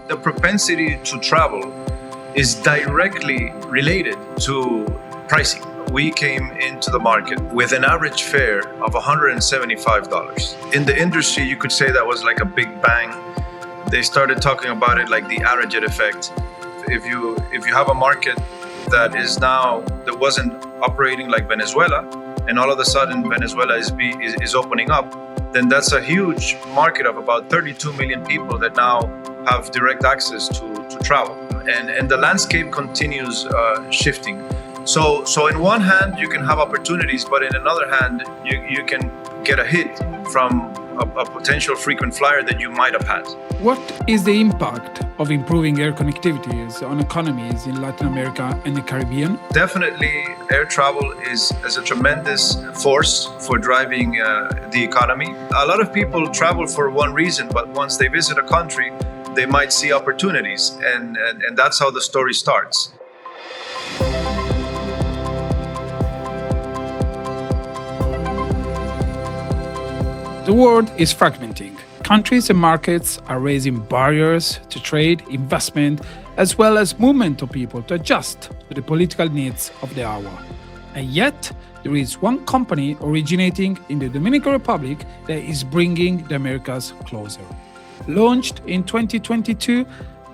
The propensity to travel is directly related to pricing. We came into the market with an average fare of $175. In the industry, you could say that was like a big bang. They started talking about it like the Arajet effect. If you have a market that wasn't operating like Venezuela, and all of a sudden Venezuela is opening up, then that's a huge market of about 32 million people that now have direct access to travel. And the landscape continues shifting. So in one hand, you can have opportunities, but in another hand, you can get a hit from a potential frequent flyer that you might have had. What is the impact of improving air connectivities on economies in Latin America and the Caribbean? Definitely, air travel is a tremendous force for driving the economy. A lot of people travel for one reason, but once they visit a country, they might see opportunities, and that's how the story starts. The world is fragmenting. Countries and markets are raising barriers to trade, investment, as well as movement of people to adjust to the political needs of the hour. And yet, there is one company originating in the Dominican Republic that is bringing the Americas closer. Launched in 2022,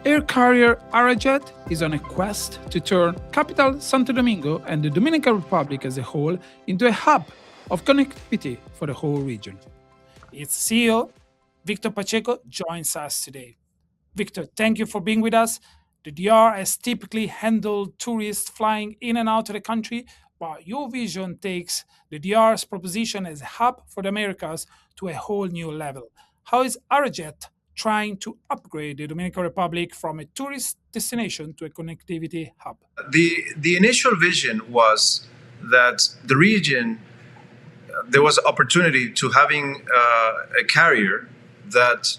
air carrier Arajet is on a quest to turn capital Santo Domingo and the Dominican Republic as a whole into a hub of connectivity for the whole region. Its CEO, Victor Pacheco, joins us today. Victor, thank you for being with us. The DR has typically handled tourists flying in and out of the country, but your vision takes the DR's proposition as a hub for the Americas to a whole new level. How is Arajet trying to upgrade the Dominican Republic from a tourist destination to a connectivity hub? The initial vision was that the region, there was opportunity to having a carrier that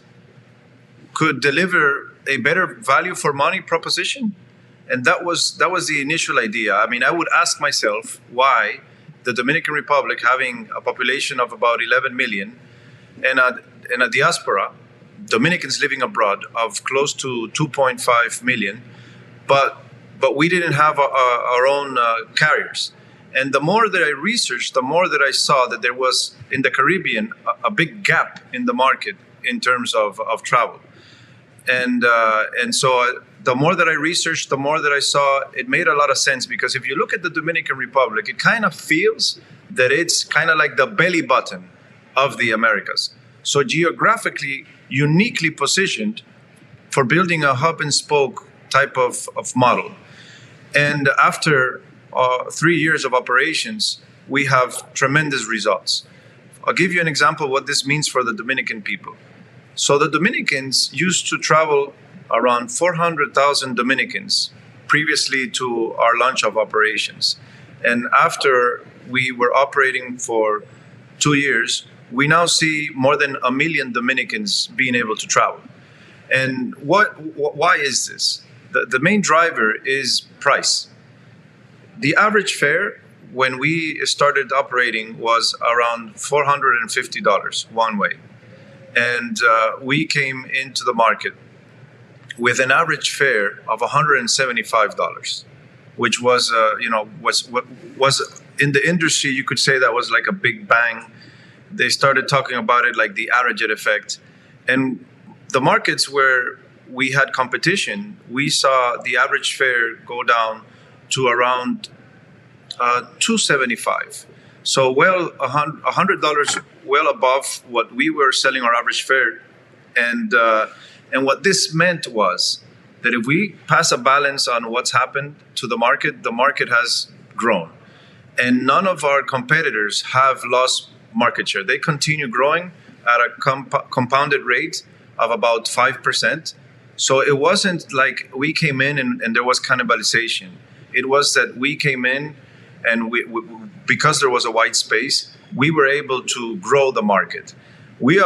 could deliver a better value for money proposition. And that was the initial idea. I mean, I would ask myself why the Dominican Republic, having a population of about 11 million and a diaspora, Dominicans living abroad of close to 2.5 million, but we didn't have our own carriers. And the more that I researched, the more that I saw that there was in the Caribbean a big gap in the market in terms of travel. And so the more that I researched, the more that I saw, it made a lot of sense, because if you look at the Dominican Republic, it kind of feels that it's kind of like the belly button of the Americas. So geographically, uniquely positioned for building a hub and spoke type of model. And after 3 years of operations, we have tremendous results. I'll give you an example of what this means for the Dominican people. So the Dominicans used to travel around 400,000 Dominicans previously to our launch of operations. And after we were operating for 2 years, we now see more than 1 million Dominicans being able to travel. And why is this? The main driver is price. The average fare when we started operating was around $450 one way. And we came into the market with an average fare of $175, which was in the industry, you could say that was like a big bang. They started talking about it like the Arajet effect. And the markets where we had competition, we saw the average fare go down to around $275. So $100 well above what we were selling our average fare. And what this meant was that if we pass a balance on what's happened to the market has grown. And none of our competitors have lost market share. They continue growing at a compounded rate of about 5%. So it wasn't like we came in and there was cannibalization. It was that we came in and we because there was a white space, we were able to grow the market. We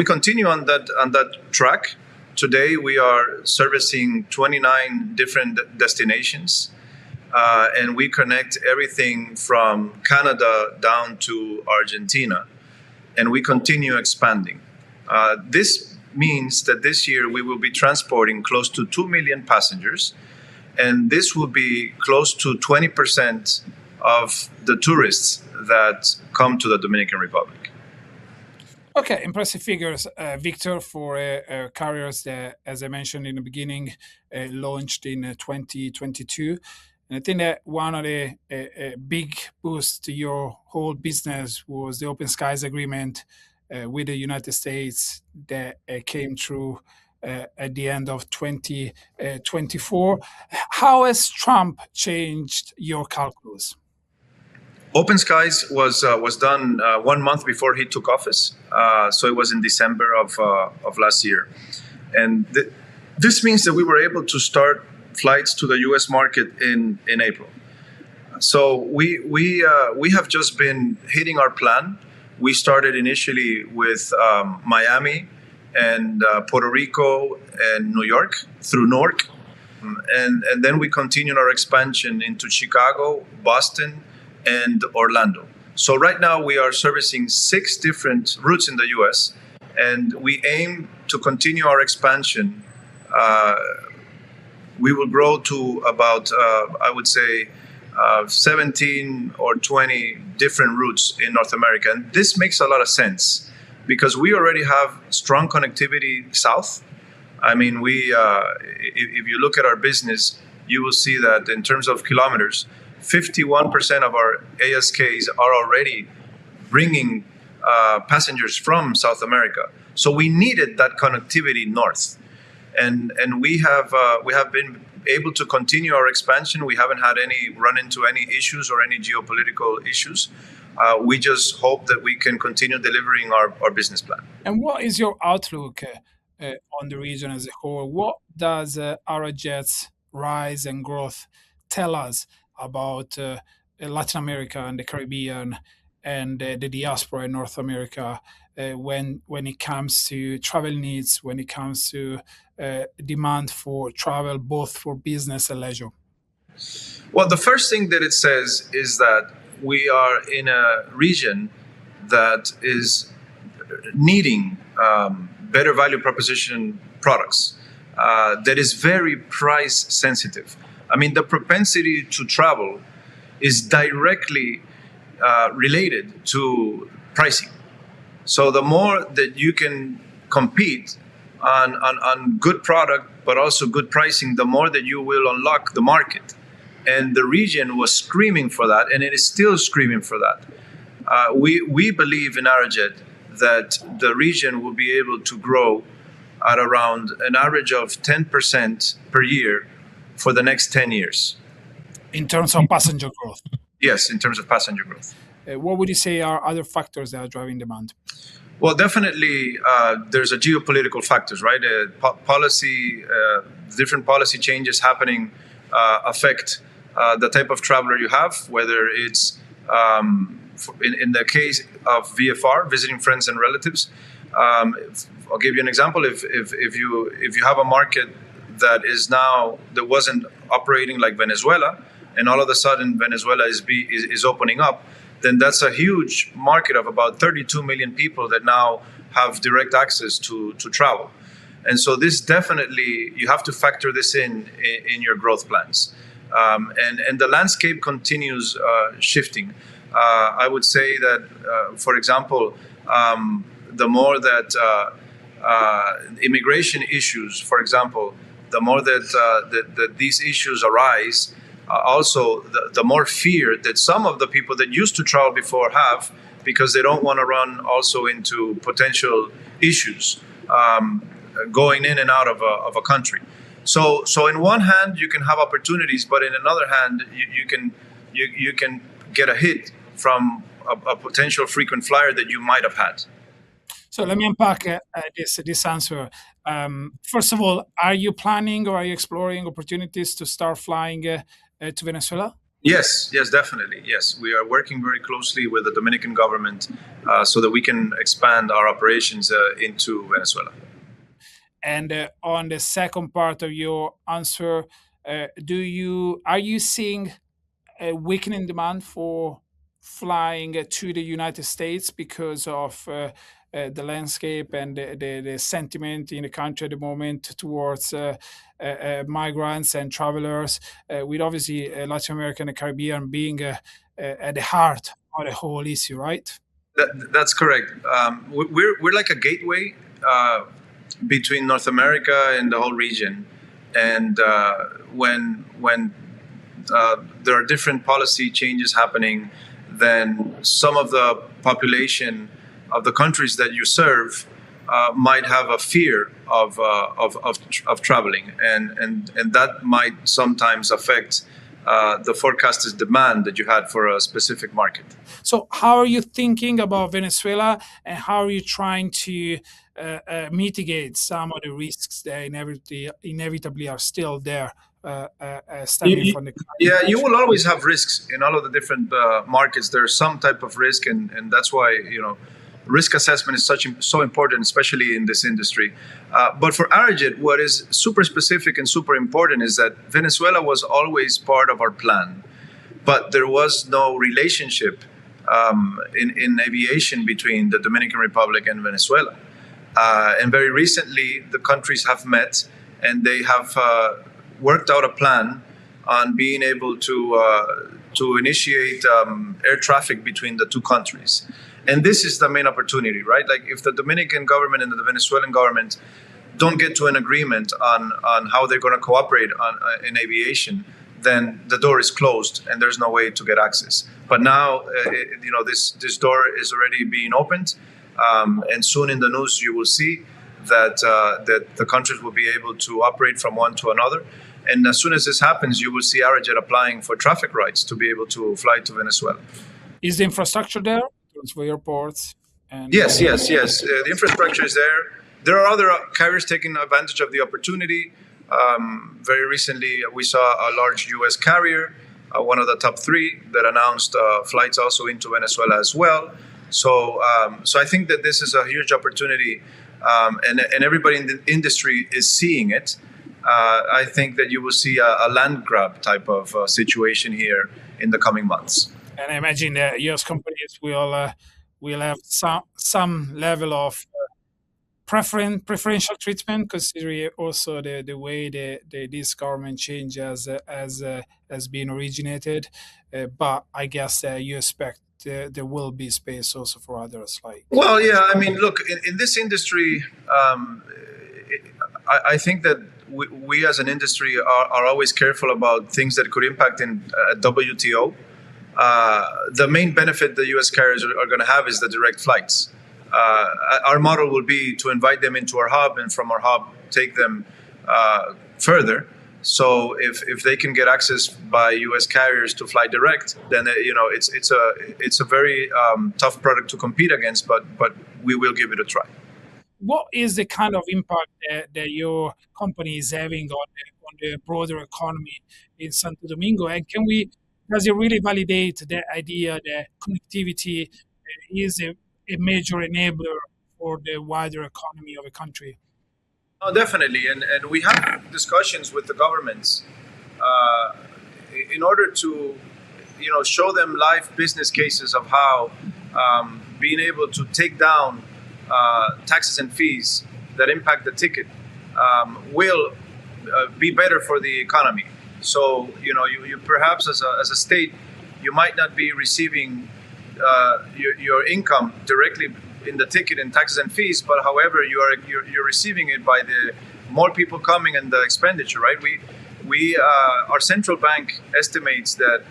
continue on that track. Today we are servicing 29 different destinations, and we connect everything from Canada down to Argentina, and we continue expanding. This means that this year we will be transporting close to 2 million passengers, and this will be close to 20% of the tourists that come to the Dominican Republic. Okay, impressive figures, Victor, for carriers that, as I mentioned in the beginning, launched in 2022. And I think that one of the big boosts to your whole business was the Open Skies Agreement with the United States that came through at the end of 2024. How has Trump changed your calculus? Open Skies was done 1 month before he took office, so it was in December of last year, and this means that we were able to start flights to the U.S. market in April. So we have just been hitting our plan. We started initially with Miami and Puerto Rico and New York through Newark, and then we continued our expansion into Chicago, Boston, and Orlando. So right now we are servicing 6 different routes in the U.S., and we aim to continue our expansion. We will grow to about, I would say, 17 or 20 different routes in North America. And this makes a lot of sense because we already have strong connectivity south. I mean, if you look at our business, you will see that in terms of kilometers, 51% of our ASKs are already bringing passengers from South America. So we needed that connectivity north, and we have been able to continue our expansion. We haven't had run into any issues or any geopolitical issues. We just hope that we can continue delivering our business plan. And what is your outlook on the region as a whole? What does Arajet's rise and growth tell us about Latin America and the Caribbean and the diaspora in North America when it comes to travel needs, when it comes to demand for travel, both for business and leisure? Well, the first thing that it says is that we are in a region that is needing better value proposition products that is very price sensitive. I mean, the propensity to travel is directly related to pricing. So the more that you can compete on good product, but also good pricing, the more that you will unlock the market. And the region was screaming for that, and it is still screaming for that. We believe in Arajet that the region will be able to grow at around an average of 10% per year for the next 10 years. In terms of passenger growth? Yes, in terms of passenger growth. What would you say are other factors that are driving demand? Well, definitely there's a geopolitical factors, right? Policy, different policy changes happening affect the type of traveler you have, whether it's in the case of VFR, visiting friends and relatives. I'll give you an example. If you have a market that wasn't operating like Venezuela, and all of a sudden Venezuela is opening up, then that's a huge market of about 32 million people that now have direct access to travel. And so this definitely, you have to factor this in your growth plans. And the landscape continues shifting. I would say that, for example, the more that immigration issues, for example, the more that these issues arise, also the more fear that some of the people that used to travel before have, because they don't want to run also into potential issues going in and out of a country. So in one hand you can have opportunities, but in another hand you can get a hit from a potential frequent flyer that you might have had. So let me unpack this answer. First of all, are you planning or are you exploring opportunities to start flying to Venezuela? Yes, definitely. Yes, we are working very closely with the Dominican government so that we can expand our operations into Venezuela. And on the second part of your answer, are you seeing a weakening demand for flying to the United States because of the landscape and the sentiment in the country at the moment towards migrants and travelers, with obviously Latin America and the Caribbean being at the heart of the whole issue, right? That's correct. We're like a gateway between North America and the whole region, and when there are different policy changes happening, then some of the population of the countries that you serve might have a fear of traveling, and that might sometimes affect the forecasted demand that you had for a specific market. So, how are you thinking about Venezuela, and how are you trying to mitigate some of the risks that inevitably are still there, stemming from the current Yeah, you situation? will always have risks in all of the different markets. There's some type of risk, and that's why risk assessment is so important, especially in this industry. But for Arajet, what is super specific and super important is that Venezuela was always part of our plan, but there was no relationship in aviation between the Dominican Republic and Venezuela. And very recently, the countries have met and they have worked out a plan on being able to initiate air traffic between the two countries. And this is the main opportunity, right? Like if the Dominican government and the Venezuelan government don't get to an agreement on how they're going to cooperate in aviation, then the door is closed and there's no way to get access. But now, this door is already being opened, and soon in the news you will see that the countries will be able to operate from one to another. And as soon as this happens, you will see Arajet applying for traffic rights to be able to fly to Venezuela. Is the infrastructure there? For airports and Yes. The infrastructure is there. There are other carriers taking advantage of the opportunity. Very recently, we saw a large U.S. carrier, one of the top three, that announced flights also into Venezuela as well. So I think that this is a huge opportunity, and everybody in the industry is seeing it. I think that you will see a land grab type of situation here in the coming months. and I imagine that U.S. companies will have some level of preferential treatment, considering also the way this government change has been originated. But I guess you expect there will be space also for others. Like, Well, yeah, I mean, look, in this industry, I think that we as an industry are always careful about things that could impact in WTO. The main benefit the U.S. carriers are going to have is the direct flights. Our model will be to invite them into our hub, and from our hub take them further. So if they can get access by U.S. carriers to fly direct, then it's a very tough product to compete against. But we will give it a try. what is the kind of impact that your company is having on the broader economy in Santo Domingo? And does it really validate the idea that connectivity is a major enabler for the wider economy of a country? Oh, definitely, and we have discussions with the governments uh, in order to, show them live business cases of how being able to take down taxes and fees that impact the ticket will be better for the economy. So, you perhaps as a state, you might not be receiving your income directly in the ticket and taxes and fees, but however, you're receiving it by the more people coming and the expenditure, right? Our central bank estimates that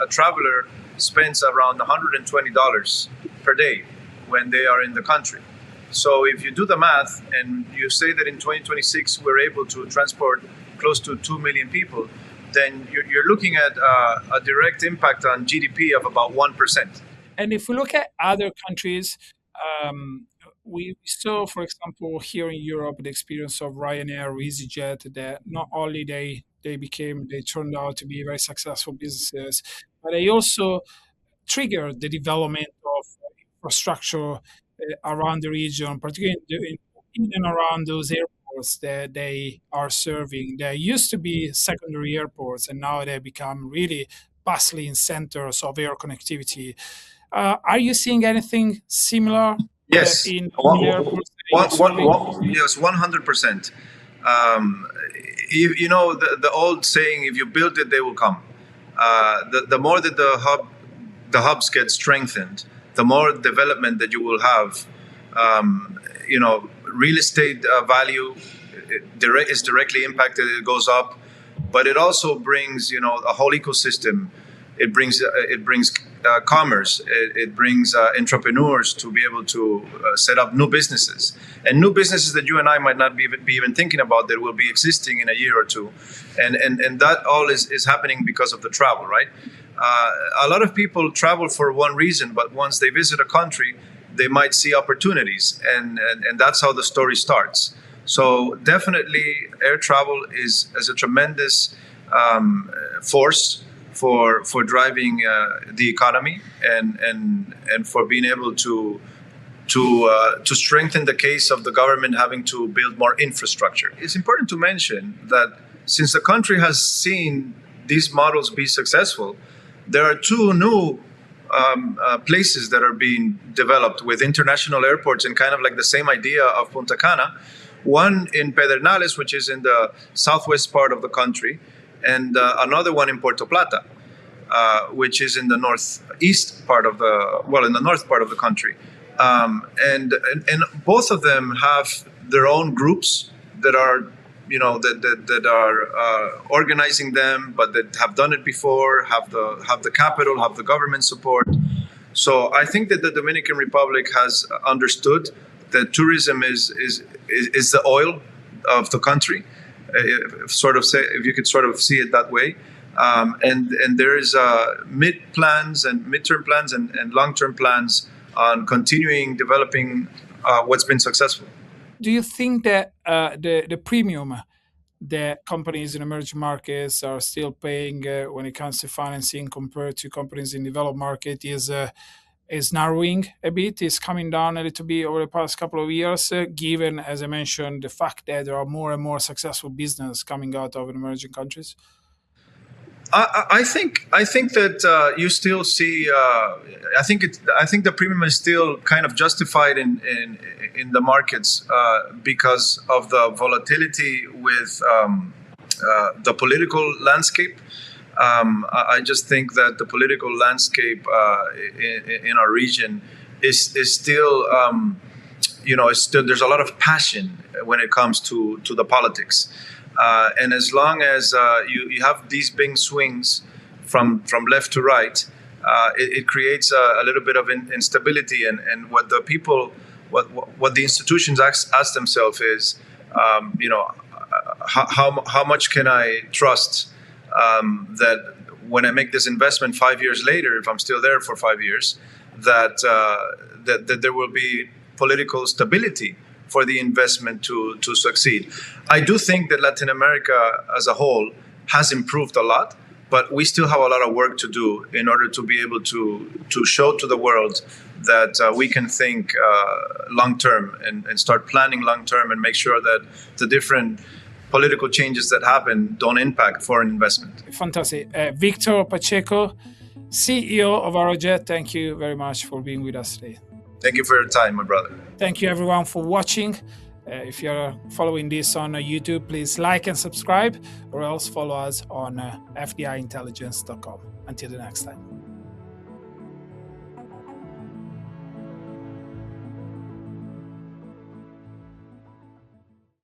a traveler spends around $120 per day when they are in the country. So if you do the math and you say that in 2026 we're able to transport close to 2 million people, then you're looking at a direct impact on GDP of about 1%. And if we look at other countries, we saw, for example, here in Europe, the experience of Ryanair or EasyJet, that not only they turned out to be very successful businesses, but they also triggered the development of infrastructure around the region, particularly in and around those airports that they are serving. They used to be secondary airports, and now they become really bustling centers of air connectivity. Are you seeing anything similar Yes, in here per se serving? yes, 100%. Um, you know the old saying: "If you build it, they will come." The more that the hubs get strengthened, the more development that you will have. You know, real estate value is directly impacted. It goes up, but it also brings a whole ecosystem. It brings commerce. It brings entrepreneurs to be able to set up new businesses, and new businesses that you and I might not be even thinking about, that will be existing in a year or two, and that all is happening because of the travel, right? A lot of people travel for one reason, but once they visit a country, they might see opportunities, and that's how the story starts. So definitely, air travel is a tremendous force for driving the economy, and for being able to strengthen the case of the government having to build more infrastructure. It's important to mention that since the country has seen these models be successful, there are two new places that are being developed with international airports, and kind of like the same idea of Punta Cana. One in Pedernales, which is in the southwest part of the country, and another one in Puerto Plata, which is in the northeast part of in the north part of the country. And both of them have their own groups that are, that are organizing them, but that have done it before, have the capital, have the government support. So I think that the Dominican Republic has understood that tourism is the oil of the country, if you could sort of see it that way. And there is midterm plans and long-term plans on continuing developing what's been successful. Do you think that the premium that companies in emerging markets are still paying when it comes to financing compared to companies in developed market is narrowing a bit, is coming down a little bit over the past couple of years, given, as I mentioned, the fact that there are more and more successful business coming out of emerging countries? I think that you still see. I think the premium is still kind of justified in the markets because of the volatility with the political landscape. I just think that the political landscape in our region is still, there's a lot of passion when it comes to the politics. And as long as you have these big swings from left to right, it creates a little bit of instability. And what the people, what the institutions ask themselves is, how much can I trust that when I make this investment 5 years later, if I'm still there for 5 years, that there will be political stability for the investment to succeed. I do think that Latin America as a whole has improved a lot, but we still have a lot of work to do in order to be able to show to the world that we can think long-term and start planning long-term and make sure that the different political changes that happen don't impact foreign investment. Fantastic. Victor Pacheco, CEO of Arajet, thank you very much for being with us today. Thank you for your time, my brother. Thank you, everyone, for watching. If you're following this on YouTube, please like and subscribe, or else follow us on fdiintelligence.com. Until the next time.